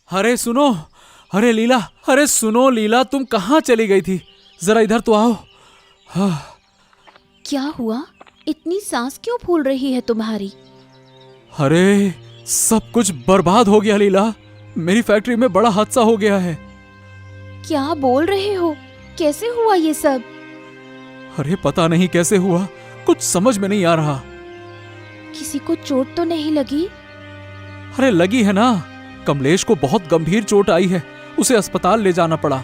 अरे सुनो, अरे लीला, अरे सुनो लीला, तुम कहाँ चली गई थी? जरा इधर तो आओ। हाँ। क्या हुआ? इतनी सांस क्यों फूल रही है तुम्हारी? अरे सब कुछ बर्बाद हो गया लीला, मेरी फैक्ट्री में बड़ा हादसा हो गया है। क्या बोल रहे हो? कैसे हुआ ये सब? अरे पता नहीं कैसे हुआ, कुछ समझ में नहीं आ रहा। किसी को चोट तो नहीं लगी? अरे लगी है ना, कमलेश को बहुत गंभीर चोट आई है, उसे अस्पताल ले जाना पड़ा।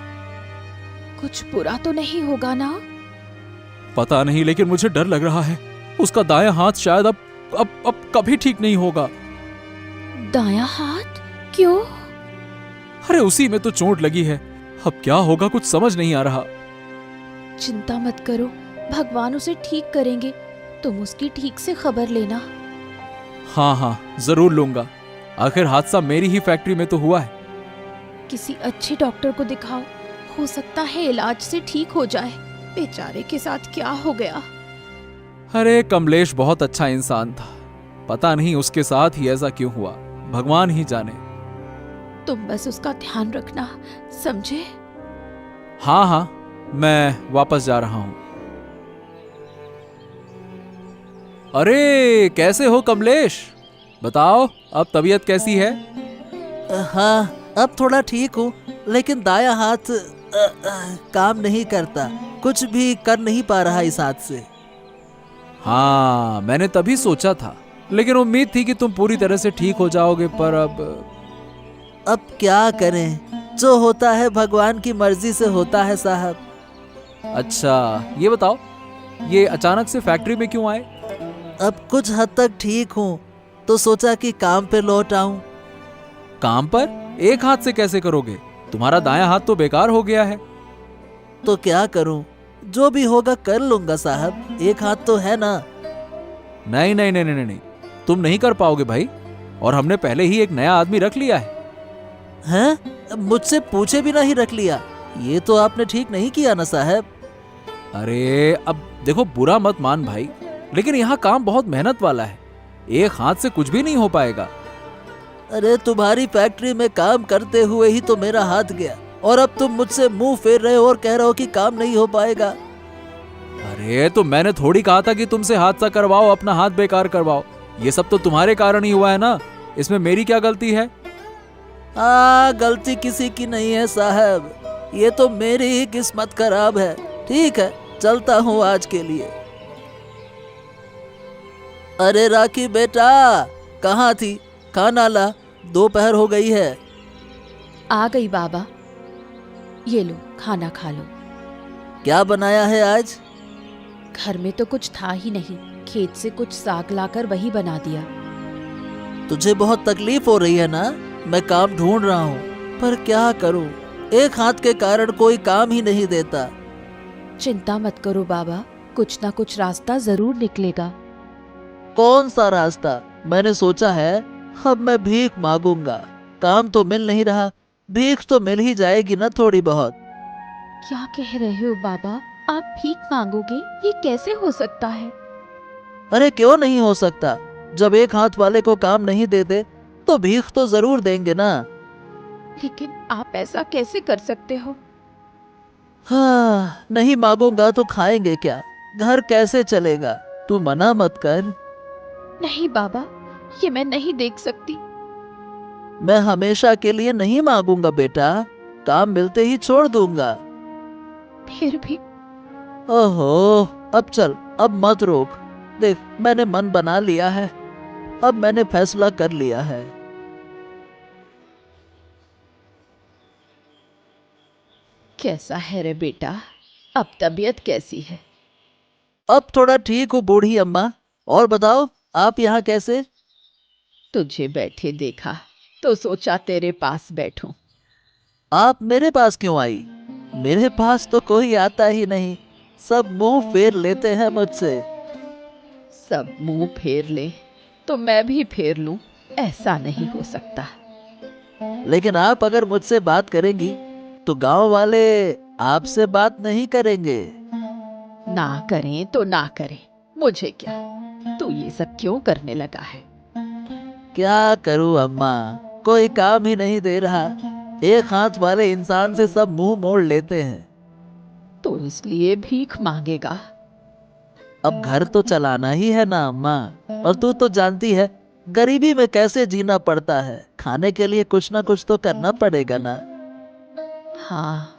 कुछ बुरा तो नहीं होगा ना? पता नहीं, लेकिन मुझे डर लग रहा है। उसका दायां हाथ शायद अब कभी ठीक नहीं होगा। दायां हाथ? क्यों? अरे उसी में तो चोट लगी है, अब क्या होगा कुछ समझ नहीं आ रहा। चिंता मत करो, भगवान उसे ठीक करेंगे। तुम उसकी ठीक से खबर लेना। हाँ हाँ जरूर लूंगा, आखिर हादसा मेरी ही फैक्ट्री में तो हुआ है। किसी अच्छे डॉक्टर को दिखाओ, हो सकता है इलाज से ठीक हो जाए। बेचारे के साथ क्या हो गया? अरे कमलेश बहुत अच्छा इंसान था, पता नहीं उसके साथ ही ऐसा क्यों हुआ, भगवान ही जाने। तुम बस उसका ध्यान रखना, समझे? हाँ हाँ, मैं वापस जा रहा हूं। अरे कैसे हो कमलेश, बताओ अब तबीयत कैसी है? हाँ, अब थोड़ा ठीक हूँ, लेकिन दायां हाथ काम नहीं करता, कुछ भी कर नहीं पा रहा इस हाथ से। हाँ मैंने तभी सोचा था, लेकिन उम्मीद थी कि तुम पूरी तरह से ठीक हो जाओगे, पर अब क्या करें, जो होता है भगवान की मर्जी से होता है साहब। अच्छा ये बताओ, ये अचानक से फैक्ट्री में क्यों आए? अब कुछ हद तक ठीक हूँ, तो सोचा कि काम पे लौट आऊं। काम पर? एक हाथ से कैसे करोगे? तुम्हारा दायां हाथ तो बेकार हो गया है। तो क्या करूं, जो भी होगा कर लूंगा साहब, एक हाथ तो है ना। नहीं नहीं नहीं नहीं नहीं, तुम नहीं कर पाओगे भाई, और हमने पहले ही एक नया आदमी रख लिया है। हैं? मुझसे पूछे भी नहीं रख लिया, ये तो आपने ठीक नहीं किया ना साहब। अरे अब देखो, बुरा मत मान भाई, लेकिन यहाँ काम बहुत मेहनत वाला है, एक हाथ से कुछ भी नहीं हो पाएगा। अरे तुम्हारी फैक्ट्री में काम करते हुए ही तो मेरा हाथ गया, और अब तुम मुझसे मुंह फेर रहे हो और कह रहे हो कि काम नहीं हो पाएगा। अरे तो मैंने थोड़ी कहा था कि तुमसे हादसा करवाओ, अपना हाथ बेकार करवाओ। ये सब तो तुम्हारे कारण ही हुआ है ना, इसमें मेरी क्या गलती है? गलती किसी की नहीं है साहब, ये तो मेरी ही किस्मत खराब है। ठीक है, चलता हूँ आज के लिए। अरे राखी बेटा, कहाँ थी? खाना ला, दोपहर हो गई है। आ गई बाबा, ये लो खाना खा लो। क्या बनाया है आज? घर में तो कुछ था ही नहीं, खेत से कुछ साग लाकर वही बना दिया। तुझे बहुत तकलीफ हो रही है ना? मैं काम ढूंढ रहा हूँ, पर क्या करूँ, एक हाथ के कारण कोई काम ही नहीं देता। चिंता मत करो बाबा, कुछ ना कुछ रास्ता जरूर निकलेगा। कौन सा रास्ता? मैंने सोचा है अब मैं भीख मांगूंगा, काम तो मिल नहीं रहा, भीख तो मिल ही जाएगी ना थोड़ी बहुत। क्या कह रहे हो बाबा, आप भीख मांगोगे? ये कैसे हो सकता है? अरे क्यों नहीं हो सकता, जब एक हाथ वाले को काम नहीं देते तो भीख तो जरूर देंगे ना। लेकिन आप ऐसा कैसे कर सकते हो? हाँ, नहीं मांगूंगा तो खाएंगे क्या, घर कैसे चलेगा? तू मना मत कर। नहीं बाबा, ये मैं नहीं देख सकती। मैं हमेशा के लिए नहीं मांगूंगा बेटा, काम मिलते ही छोड़ दूंगा। फिर भी ओहो, अब चल, अब मत रोक। देख, मैंने मन बना लिया है, अब मैंने फैसला कर लिया है। कैसा है रे बेटा, अब तबीयत कैसी है? अब थोड़ा ठीक हूँ बूढ़ी अम्मा। और बताओ, आप यहाँ कैसे? तुझे बैठे देखा तो सोचा तेरे पास बैठूं। आप मेरे पास क्यों आई? मेरे पास तो कोई आता ही नहीं, सब मुंह फेर लेते हैं मुझसे। सब मुंह फेर ले तो मैं भी फेर लूं, ऐसा नहीं हो सकता। लेकिन आप अगर मुझसे बात करेंगी तो गांव वाले आपसे बात नहीं करेंगे। ना करें तो ना करें, मुझे क्या? तू ये सब क्यों करने लगा है? क्या करूं अम्मा, कोई काम ही नहीं दे रहा। एक हाथ वाले इंसान से सब मुंह मोड़ लेते हैं। तो इसलिए भीख मांगेगा। अब घर तो चलाना ही है ना अम्मा, और तू तो जानती है गरीबी में कैसे जीना पड़ता है। खाने के लिए कुछ ना कुछ तो करना पड़ेगा ना। हाँ,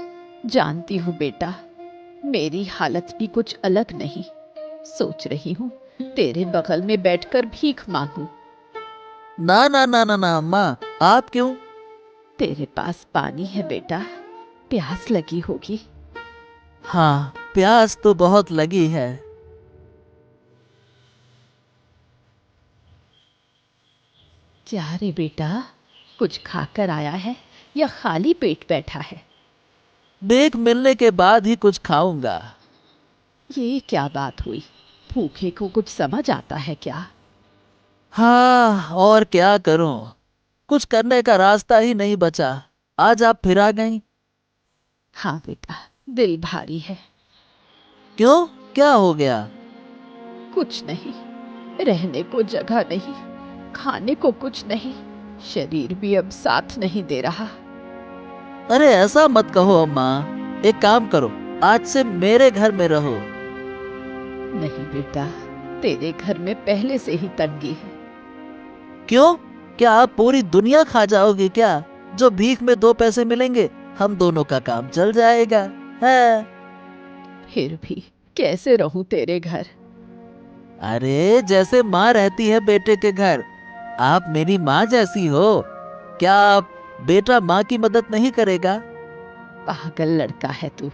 जानती हूँ बेटा, मेरी हालत भी कुछ अलग नहीं। सोच रही हूँ तेरे बगल में बैठकर भीख मांगूं। ना ना ना ना ना अम्मा, आप क्यों? तेरे पास पानी है बेटा, प्यास लगी होगी। हाँ, प्यास तो बहुत लगी है। क्या रे बेटा, कुछ खाकर आया है या खाली पेट बैठा है? भीख मिलने के बाद ही कुछ खाऊंगा। ये क्या बात हुई? भूखे को कुछ समझ आता है क्या? हाँ, और क्या करूं, कुछ करने का रास्ता ही नहीं बचा। आज आप फिर आ गई। हाँ बेटा, दिल भारी है। क्यों, क्या हो गया? कुछ नहीं, रहने को जगह नहीं, खाने को कुछ नहीं, शरीर भी अब साथ नहीं दे रहा। अरे ऐसा मत कहो अम्मा, एक काम करो, आज से मेरे घर में रहो। नहीं बेटा, तेरे घर में पहले से ही तंगी है। क्यों, क्या आप पूरी दुनिया खा जाओगे क्या? जो भीख में 2 पैसे मिलेंगे, हम दोनों का काम चल जाएगा है। फिर भी कैसे रहूं तेरे घर? अरे जैसे माँ रहती है बेटे के घर, आप मेरी माँ जैसी हो। क्या आप बेटा माँ की मदद नहीं करेगा? पागल लड़का है तू।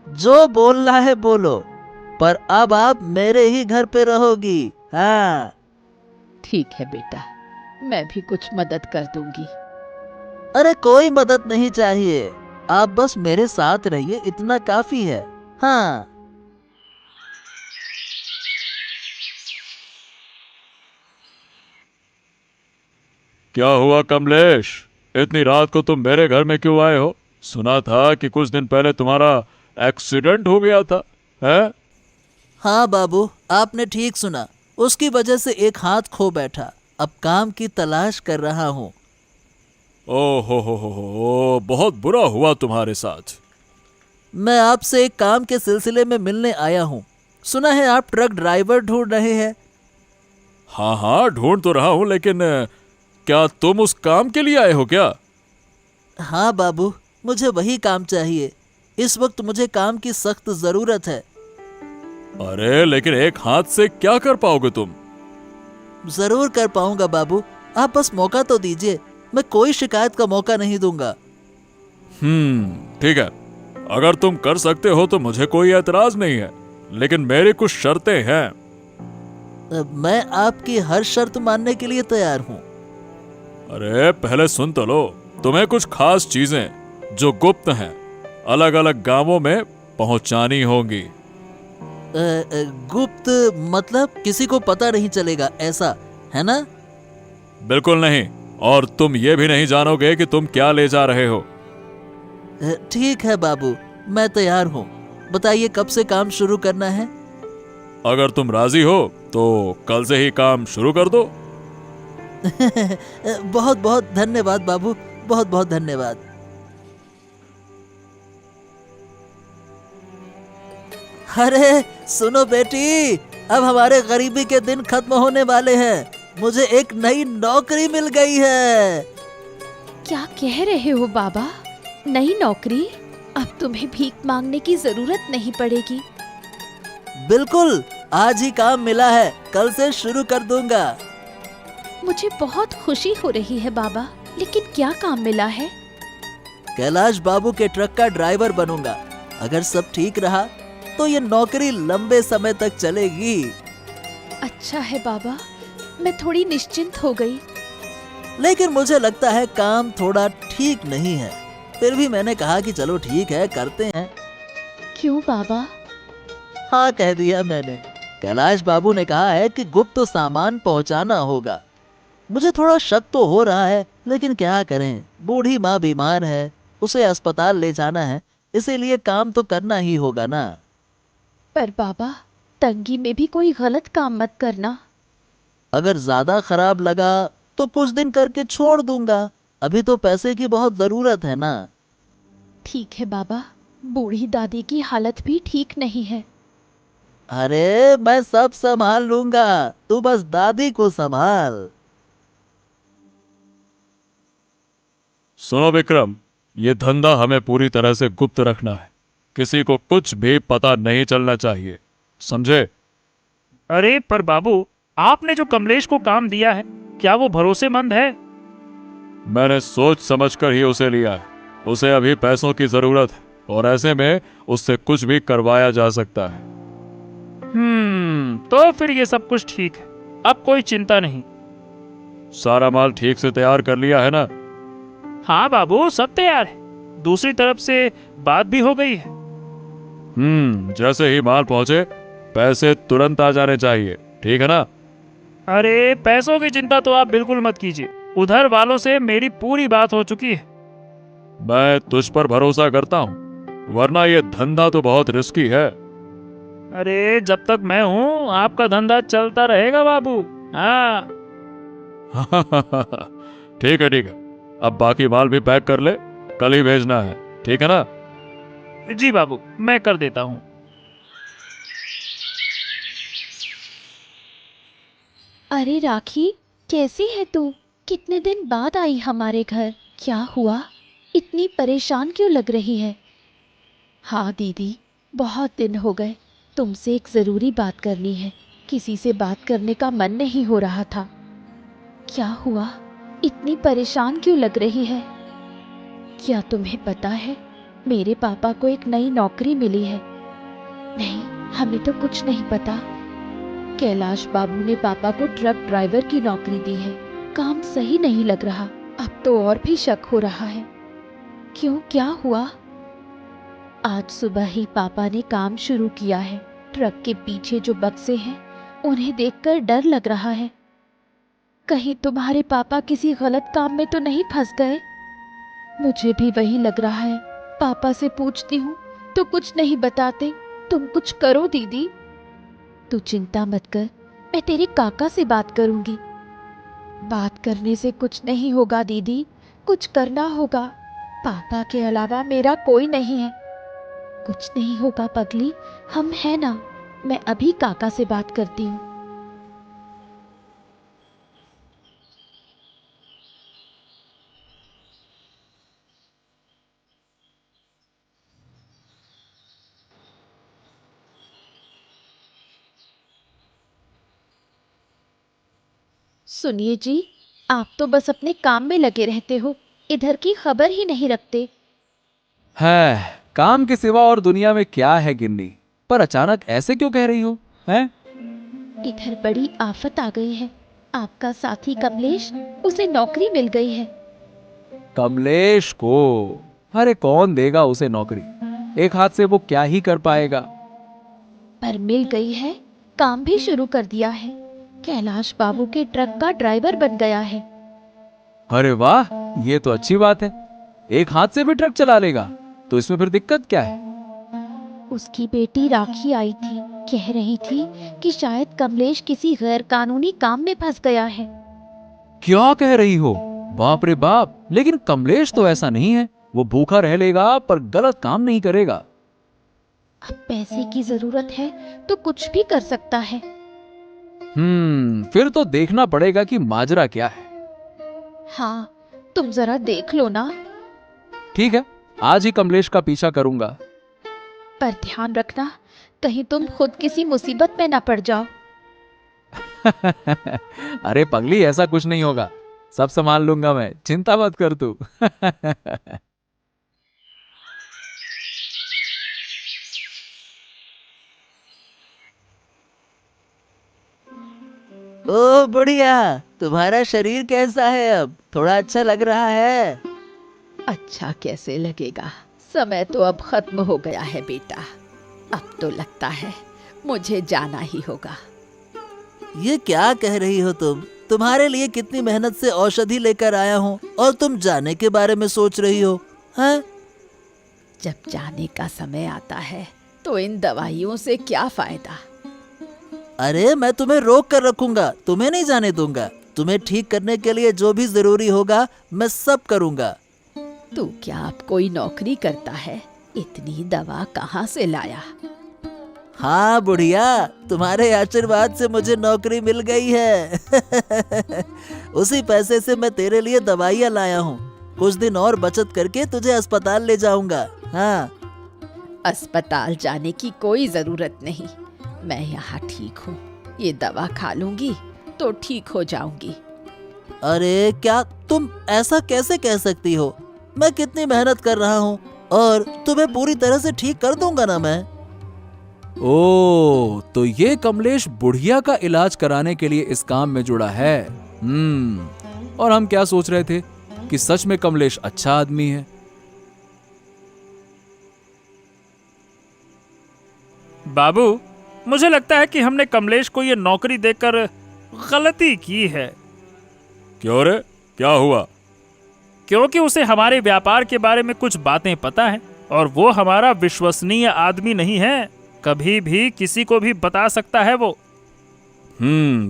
जो बोलना है बोलो, पर अब आप मेरे ही घर पे रहोगी। हाँ। ठीक है बेटा, मैं भी कुछ मदद कर दूंगी। अरे कोई मदद नहीं चाहिए, आप बस मेरे साथ रहिए, इतना काफी है। हाँ। क्या हुआ कमलेश? इतनी रात को तुम मेरे घर में क्यों आए हो? सुना था कि कुछ दिन पहले तुम्हारा एक्सीडेंट हो गया था, है? हाँ बाबू, आपने ठीक सुना, उसकी वजह से एक हाथ खो बैठा। अब काम की तलाश कर रहा हूँ। ओ हो, बहुत बुरा हुआ तुम्हारे साथ। मैं आपसे एक काम के सिलसिले में मिलने आया हूँ। सुना है आप ट्रक ड्राइवर ढूंढ रहे हैं। हाँ हाँ, ढूंढ तो रहा हूं, लेकिन क्या तुम उस काम के लिए आए हो क्या? हाँ बाबू, मुझे वही काम चाहिए। इस वक्त मुझे काम की सख्त जरूरत है। अरे लेकिन एक हाथ से क्या कर पाओगे तुम? जरूर कर पाऊंगा बाबू, आप बस मौका तो दीजिए। मैं कोई शिकायत का मौका नहीं दूंगा। ठीक है, अगर तुम कर सकते हो तो मुझे कोई एतराज नहीं है, लेकिन मेरी कुछ शर्तें हैं। मैं आपकी हर शर्त मानने के लिए तैयार हूँ। अरे पहले सुन तो लो, तुम्हें कुछ खास चीजें जो गुप्त हैं अलग अलग गांवों में पहुंचानी होंगी। गुप्त मतलब किसी को पता नहीं चलेगा, ऐसा है ना? बिल्कुल नहीं, और तुम ये भी नहीं जानोगे कि तुम क्या ले जा रहे हो। ठीक है बाबू, मैं तैयार हूँ। बताइए कब से काम शुरू करना है? अगर तुम राजी हो तो कल से ही काम शुरू कर दो। बहुत बहुत धन्यवाद बाबू, बहुत बहुत धन्यवाद। अरे सुनो बेटी, अब हमारे गरीबी के दिन खत्म होने वाले हैं। मुझे एक नई नौकरी मिल गई है। क्या कह रहे हो बाबा? नई नौकरी? अब तुम्हें भीख मांगने की जरूरत नहीं पड़ेगी। बिल्कुल, आज ही काम मिला है, कल से शुरू कर दूंगा। मुझे बहुत खुशी हो रही है बाबा, लेकिन क्या काम मिला है? कैलाश बाबू के ट्रक का ड्राइवर बनूंगा। अगर सब ठीक रहा तो ये नौकरी लंबे समय तक चलेगी। अच्छा है बाबा, मैं थोड़ी निश्चिंत हो गई। लेकिन मुझे लगता है काम थोड़ा ठीक नहीं है। फिर भी मैंने कहा कि चलो ठीक है, करते हैं। क्यों बाबा? हाँ कह दिया मैंने। कैलाश बाबू ने कहा है कि गुप्त सामान पहुंचाना होगा। मुझे थोड़ा शक तो हो रहा है, लेकिन क्या करें, बूढ़ी माँ बीमार है, उसे अस्पताल ले जाना है, इसीलिए काम तो करना ही होगा ना। पर बाबा, तंगी में भी कोई गलत काम मत करना। अगर ज्यादा खराब लगा तो कुछ दिन करके छोड़ दूंगा। अभी तो पैसे की बहुत जरूरत है ना। ठीक है बाबा, बूढ़ी दादी की हालत भी ठीक नहीं है। अरे मैं सब संभाल लूंगा, तू बस दादी को संभाल। सुनो विक्रम, ये धंधा हमें पूरी तरह से गुप्त रखना है। किसी को कुछ भी पता नहीं चलना चाहिए, समझे? अरे पर बाबू, आपने जो कमलेश को काम दिया है, क्या वो भरोसेमंद है? मैंने सोच समझकर ही उसे लिया है। उसे अभी पैसों की जरूरत है और ऐसे में उससे कुछ भी करवाया जा सकता है। तो फिर ये सब कुछ ठीक है, अब कोई चिंता नहीं। सारा माल ठीक से तैयार कर लिया है ना? हाँ बाबू, सब तैयार है। दूसरी तरफ से बात भी हो गई है। जैसे ही माल पहुंचे पैसे तुरंत आ जाने चाहिए, ठीक है ना? अरे पैसों की चिंता तो आप बिल्कुल मत कीजिए, उधर वालों से मेरी पूरी बात हो चुकी है। मैं तुझ पर भरोसा करता हूँ, वरना ये धंधा तो बहुत रिस्की है। अरे जब तक मैं हूँ आपका धंधा चलता रहेगा बाबू। हाँ ठीक है ठीक है, अब बाकी माल भी पैक कर ले, कल ही भेजना है, ठीक है ना? जी बाबू, मैं कर देता हूँ। अरे राखी, कैसी है तू? कितने दिन बाद आई हमारे घर, क्या हुआ? इतनी परेशान क्यों लग रही है? हाँ दीदी, बहुत दिन हो गए, तुमसे एक ज़रूरी बात करनी है। किसी से बात करने का मन नहीं हो रहा था। क्या हुआ? इतनी परेशान क्यों लग रही है? क्या तुम्हें पता है, मेरे पापा को एक नई नौकरी मिली है। नहीं, हमें तो कुछ नहीं पता। कैलाश बाबू ने पापा को ट्रक ड्राइवर की नौकरी दी है। काम सही नहीं लग रहा, अब तो और भी शक हो रहा है। क्यों, क्या हुआ? आज सुबह ही पापा ने काम शुरू किया है। ट्रक के पीछे जो बक्से हैं, उन्हें देखकर डर लग रहा है। कहीं तुम्हारे पापा किसी गलत काम में तो नहीं फंस गए? मुझे भी वही लग रहा है। पापा से पूछती हूँ तो कुछ नहीं बताते। तुम कुछ करो दीदी। तू चिंता मत कर, मैं तेरे काका से बात करूंगी। बात करने से कुछ नहीं होगा दीदी, कुछ करना होगा। पापा के अलावा मेरा कोई नहीं है। कुछ नहीं होगा पगली, हम हैं ना। मैं अभी काका से बात करती हूँ। सुनिए जी, आप तो बस अपने काम में लगे रहते हो, इधर की खबर ही नहीं रखते। है, काम के सिवा और दुनिया में क्या है गिन्नी? पर अचानक ऐसे क्यों कह रही हो? हैं? इधर बड़ी आफत आ गई है। आपका साथी कमलेश, उसे नौकरी मिल गई है। कमलेश को? अरे कौन देगा उसे नौकरी? एक हाथ से वो क्या ही कर पाएगा? पर मिल गई है, काम भी शुरू कर दिया है। कैलाश बाबू के ट्रक का ड्राइवर बन गया है। अरे वाह, ये तो अच्छी बात है। एक हाथ से भी ट्रक चला लेगा, तो इसमें फिर दिक्कत क्या है? उसकी बेटी राखी आई थी, कह रही थी कि शायद कमलेश किसी गैर कानूनी काम में फंस गया है। क्या कह रही हो? बाप रे बाप, लेकिन कमलेश तो ऐसा नहीं है। वो भूखा रह लेगा पर गलत काम नहीं करेगा। अब पैसे की जरूरत है तो कुछ भी कर सकता है। फिर तो देखना पड़ेगा कि माजरा क्या है। हाँ, तुम जरा देख लो ना। ठीक है, आज ही कमलेश का पीछा करूंगा। पर ध्यान रखना, कहीं तुम खुद किसी मुसीबत में ना पड़ जाओ। अरे पगली, ऐसा कुछ नहीं होगा, सब संभाल लूंगा मैं, चिंता मत कर तू। ओ बढ़िया, तुम्हारा शरीर कैसा है अब? थोड़ा अच्छा लग रहा है? अच्छा कैसे लगेगा, समय तो अब खत्म हो गया है बेटा। अब तो लगता है मुझे जाना ही होगा। ये क्या कह रही हो तुम? तुम्हारे लिए कितनी मेहनत से औषधि लेकर आया हूँ और तुम जाने के बारे में सोच रही हो? हैं? जब जाने का समय आता है तो इन दवाइयों से क्या फायदा। अरे मैं तुम्हें रोक कर रखूंगा, तुम्हें नहीं जाने दूंगा। तुम्हें ठीक करने के लिए जो भी जरूरी होगा मैं सब करूंगा। तू क्या अब कोई नौकरी करता है? इतनी दवा कहाँ से लाया? हाँ बुढ़िया, तुम्हारे आशीर्वाद से मुझे नौकरी मिल गई है। उसी पैसे से मैं तेरे लिए दवाइयाँ लाया हूँ। कुछ दिन और बचत करके तुझे अस्पताल ले जाऊंगा। हाँ। अस्पताल जाने की कोई जरूरत नहीं, मैं यहाँ ठीक हूँ। ये दवा खा लूंगी तो ठीक हो जाऊंगी। अरे क्या तुम ऐसा कैसे कह सकती हो? मैं कितनी मेहनत कर रहा हूँ और तुम्हें पूरी तरह से ठीक कर दूंगा ना मैं। ओ, तो ये कमलेश बुढ़िया का इलाज कराने के लिए इस काम में जुड़ा है। और हम क्या सोच रहे थे कि सच में कमलेश अच्छा आदमी है। बाबू, मुझे लगता है कि हमने कमलेश को ये नौकरी देकर गलती की है। क्यों रे, क्या हुआ? क्योंकि उसे हमारे व्यापार के बारे में कुछ बातें पता है और वो हमारा विश्वसनीय आदमी नहीं है। कभी भी किसी को भी बता सकता है वो।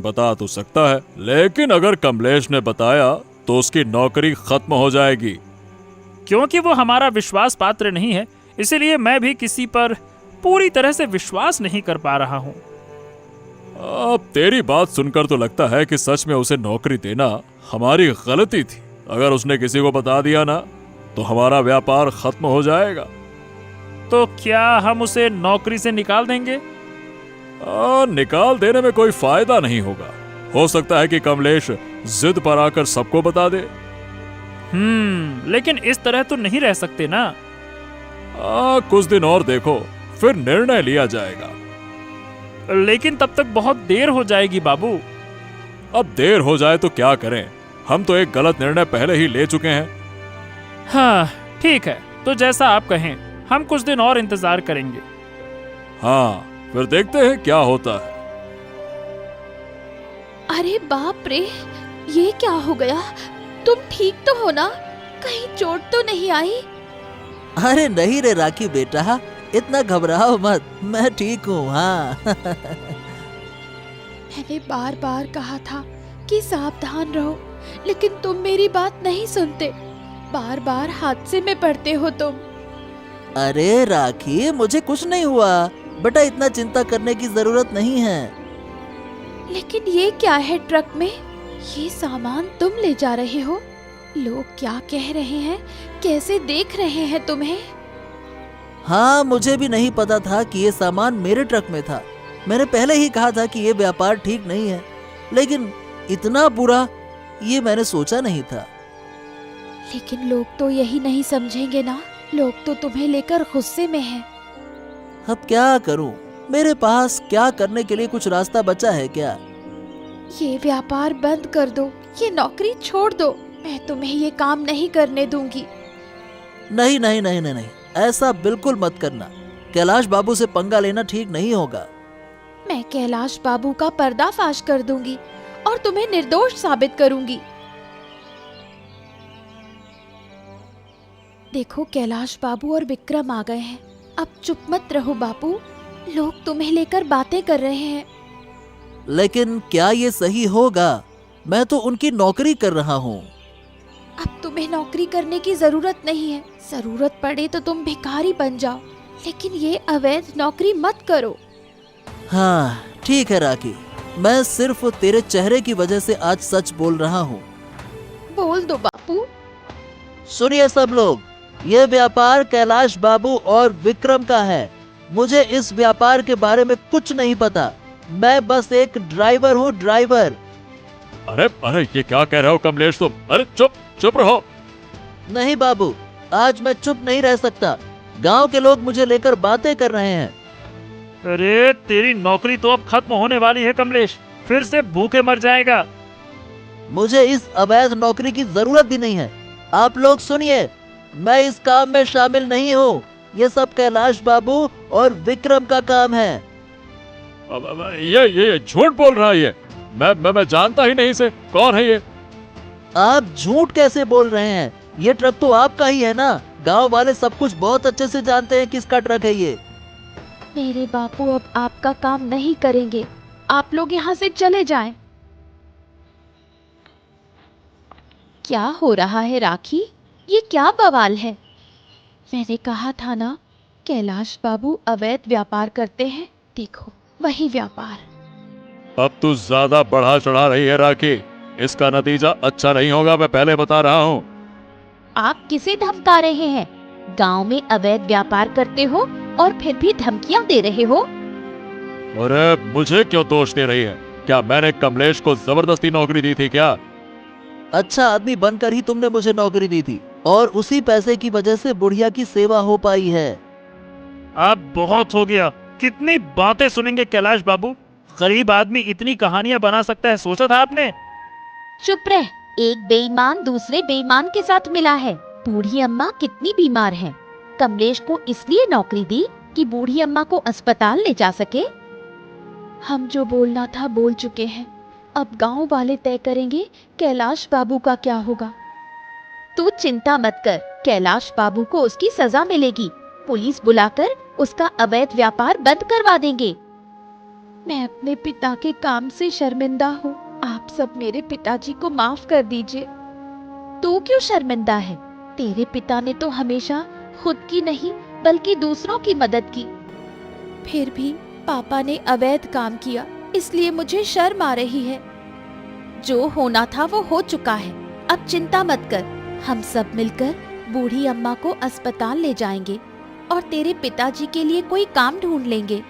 बता तो सकता है, लेकिन अगर कमलेश ने बताया तो उसकी नौकरी खत्म हो जाएगी। क्योंकि वो हमारा विश्वास पात्र नहीं है, इसलिए मैं भी किसी पर पूरी तरह से विश्वास नहीं कर पा रहा हूँ। अब तेरी बात सुनकर तो लगता है कि सच में उसे नौकरी देना हमारी गलती थी। अगर उसने किसी को बता दिया ना तो हमारा व्यापार खत्म हो जाएगा। तो क्या हम उसे नौकरी से निकाल देंगे? निकाल देने में कोई फायदा नहीं होगा। हो सकता है कि कमलेश जिद पर आकर सबको बता दे। लेकिन इस तरह तो नहीं रह सकते ना। कुछ दिन और देखो, फिर निर्णय लिया जाएगा। लेकिन तब तक बहुत देर हो जाएगी बाबू। अब देर हो जाए तो क्या करें? हम तो एक गलत निर्णय पहले ही ले चुके हैं। हाँ ठीक है, तो जैसा आप कहें, हम कुछ दिन और इंतजार करेंगे। हाँ, फिर देखते हैं क्या होता है। अरे बाप रे, ये क्या हो गया? तुम ठीक तो हो ना? कहीं चोट तो नहीं आई? अरे नहीं रे राखी बेटा, इतना घबराओ मत, मैं ठीक हूँ। हाँ। मैंने बार बार कहा था कि सावधान रहो, लेकिन तुम मेरी बात नहीं सुनते। बार बार हादसे में पड़ते हो तुम। अरे राखी, मुझे कुछ नहीं हुआ बेटा, इतना चिंता करने की जरूरत नहीं है। लेकिन ये क्या है ट्रक में? ये सामान तुम ले जा रहे हो? लोग क्या कह रहे हैं? कैसे देख रहे हैं तुम्हें? हाँ, मुझे भी नहीं पता था कि ये सामान मेरे ट्रक में था। मैंने पहले ही कहा था कि ये व्यापार ठीक नहीं है, लेकिन इतना बुरा ये मैंने सोचा नहीं था। लेकिन लोग तो यही नहीं समझेंगे ना? लोग तो तुम्हें लेकर गुस्से में हैं। अब क्या करूं? मेरे पास क्या करने के लिए कुछ रास्ता बचा है क्या? ये व्यापार बंद कर दो, ये नौकरी छोड़ दो। मैं तुम्हें ये काम नहीं करने दूंगी। नहीं नहीं नहीं नहीं नहीं, ऐसा बिल्कुल मत करना। कैलाश बाबू से पंगा लेना ठीक नहीं होगा। मैं कैलाश बाबू का पर्दाफाश कर दूंगी और तुम्हें निर्दोष साबित करूंगी। देखो, कैलाश बाबू और विक्रम आ गए हैं। अब चुप मत रहो बापू, लोग तुम्हें लेकर बातें कर रहे हैं। लेकिन क्या ये सही होगा? मैं तो उनकी नौकरी कर रहा हूँ। अब तुम्हें नौकरी करने की जरूरत नहीं है। जरूरत पड़े तो तुम भिखारी बन जाओ, लेकिन ये अवैध नौकरी मत करो। हाँ ठीक है राखी, मैं सिर्फ तेरे चेहरे की वजह से आज सच बोल रहा हूँ। बोल दो बापू। सुनिए सब लोग, ये व्यापार कैलाश बाबू और विक्रम का है। मुझे इस व्यापार के बारे में कुछ नहीं पता। मैं बस एक ड्राइवर हूँ, ड्राइवर। अरे अरे, ये क्या कह रहे हो कमलेश तुम? अरे चुप चुप रहो। नहीं बाबू, आज मैं चुप नहीं रह सकता। गांव के लोग मुझे लेकर बातें कर रहे हैं। अरे तेरी नौकरी तो अब खत्म होने वाली है कमलेश, फिर से भूखे मर जाएगा। मुझे इस अवैध नौकरी की जरूरत भी नहीं है। आप लोग सुनिए, मैं इस काम में शामिल नहीं हूँ। ये सब कैलाश बाबू और विक्रम का काम है। ये झूठ बोल रहा है ये। मैं जानता ही नहीं इसे। कौन है ये? आप झूठ कैसे बोल रहे हैं? ये ट्रक तो आपका ही है ना। गांव वाले सब कुछ बहुत अच्छे से जानते हैं किसका ट्रक है ये। मेरे बापू अब आपका काम नहीं करेंगे। आप लोग यहाँ से चले जाएं। क्या हो रहा है राखी? ये क्या बवाल है? मैंने कहा था ना, कैलाश बाबू अवैध व्यापार करते हैं। देखो, वही व्यापार। अब तू ज्यादा बढ़ा चढ़ा रही है राखी। इसका नतीजा अच्छा नहीं होगा, मैं पहले बता रहा हूँ। आप किसे धमका रहे हैं? गांव में अवैध व्यापार करते हो और फिर भी धमकियां दे रहे हो। अरे मुझे क्यों दोष दे रही है? क्या मैंने कमलेश को जबरदस्ती नौकरी दी थी क्या? अच्छा आदमी बनकर ही तुमने मुझे नौकरी दी थी और उसी पैसे की वजह से बुढ़िया की सेवा हो पाई है। अब बहुत हो गया। कितनी बातें सुनेंगे कैलाश बाबू? गरीब आदमी इतनी कहानियां बना सकता है, सोचा था आपने? चुप रह। एक बेईमान दूसरे बेईमान के साथ मिला है। बूढ़ी अम्मा कितनी बीमार है। कमलेश को इसलिए नौकरी दी कि बूढ़ी अम्मा को अस्पताल ले जा सके। हम जो बोलना था बोल चुके हैं। अब गांव वाले तय करेंगे कैलाश बाबू का क्या होगा। तू चिंता मत कर, कैलाश बाबू को उसकी सजा मिलेगी। पुलिस बुलाकर उसका अवैध व्यापार बंद करवा देंगे। मैं अपने पिता के काम से शर्मिंदा हूँ। आप सब मेरे पिताजी को माफ कर दीजिए। तू क्यों शर्मिंदा है? तेरे पिता ने तो हमेशा खुद की नहीं बल्कि दूसरों की मदद की। फिर भी पापा ने अवैध काम किया, इसलिए मुझे शर्म आ रही है। जो होना था वो हो चुका है। अब चिंता मत कर, हम सब मिलकर बूढ़ी अम्मा को अस्पताल ले जाएंगे और तेरे पिताजी के लिए कोई काम ढूंढ लेंगे।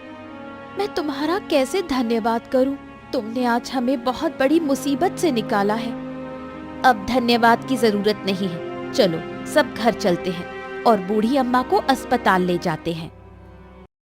मैं तुम्हारा कैसे धन्यवाद करूं? तुमने आज हमें बहुत बड़ी मुसीबत से निकाला है। अब धन्यवाद की जरूरत नहीं है। चलो सब घर चलते हैं और बूढ़ी अम्मा को अस्पताल ले जाते हैं।